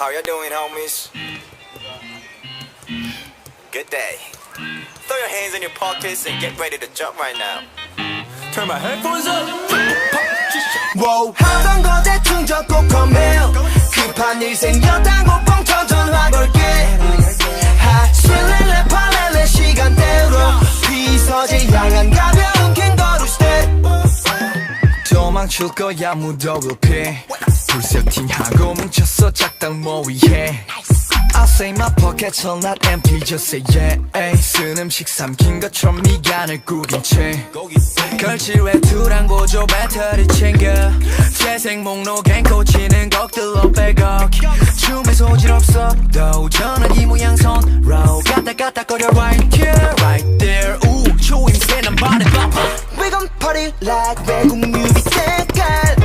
How you doing, homies? Good day. Throw your hands in your pockets and get ready to jump right now. Turn my headphones up. Wow. 하던 거 대충 적고 컴해요. 급한 일 생겼다고 뻥쳐 전화 걸게. 하실래래 팔래래 시간 때우러 비서지 향한 가벼운 캥거루 스텝. 도망칠 거야 무더울 피 불세팅하고 뭉쳤어 작당 모의해. I say my pockets are not empty just say yeah. 쓴 음식 삼킨 것처럼 미간을 구긴 채 걸칠 외투랑 보조 배터리 챙겨 재생 목록엔 꽂히는 것들로 백억 춤에 소질 없어 더 전화기 모양선 row 까딱까딱거려 right here right there 우 초임새 난 반해 바빠 We gon' party like 외국 뮤비 색깔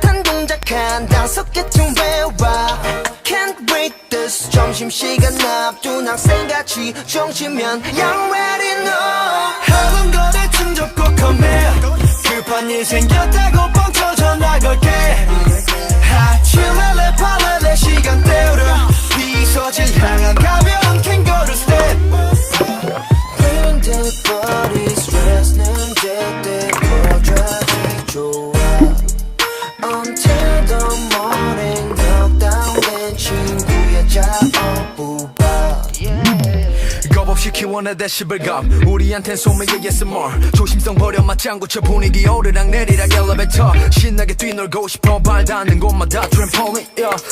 핫한 동작 한 5개쯤 외워 Can't wait this 점심시간 앞둔 학생같이 정치면 You already know 하던 거 대충 접고 컴해 급한 일 생겼다고 뻥쳐 전화 걸게 하칠래래 팔래래 시간 때우려 비서질 향한 가벼운 캥거루 스텝 When the body's res는 제때 퍼져지 좋아 Until the morning 넉다운된 친구의 자어부바 겁없이 키워내 데시벨감 우리한텐 소매의 ASMR 조심성 버려 맞장구쳐 분위기 오르락 내리락 엘리베이터 신나게 뛰놀고 싶어 발 닿는 곳마다 트램폴린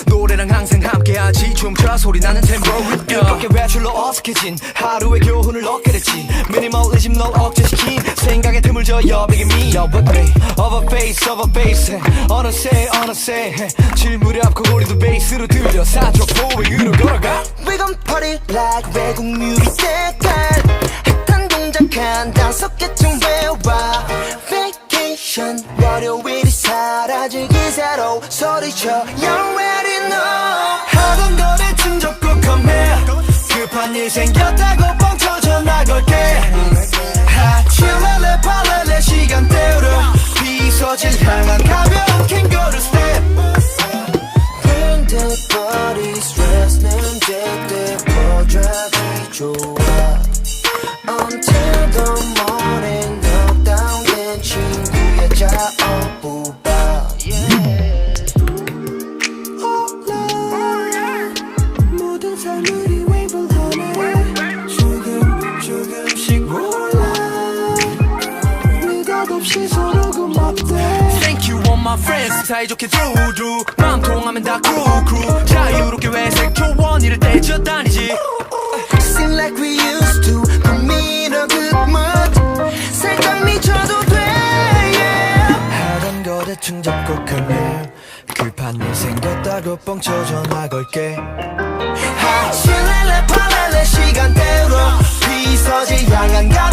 노래랑 항상 함께하지 춤춰 소리나는 템포린 밖에 외출로 어색해진 하루의 교훈을 얻게 됐지 미니멀리즘 널 억제시킨 생각에 틈을 줘 여백이 me Yo with me Over face 어느새 질 무렵 고리도 베이스로 들려 사족 보행으로 걸어가 We gon' party like 외국 뮤비 색깔 핫한 동작 한 5개쯤 외워 Vacation 월요일이 사라질 기세로 소리쳐 You already know 하던 거 대충 접고 컴해 급한 일 생겼다고 뻥쳐 전화 걸게 하칠래래 팔래래 시간 때우려 비서질 향한 가벼운 캥거루 스텝 When the body's res는 제때 퍼져지 좋아 Until the morning 넉다운된 친구의 자어부바 모든 삶들이 웨이블하네 조금씩 올라 느닷없이 서로 고맙대 Thank you all my friends 사이좋게 두루 마음 통하면 다 crew 자유롭게 회색 초원 이럴 때 쪄다니지 Seem like we used to 고민 a good mood 살짝 미쳐도 돼 yeah. 하던 거 대충 잡고 가면 급한 일 생겼다고 뻥쳐 전화 걸게 하칠래래 팔래래 시간 때우러 비서지 향한 가벼운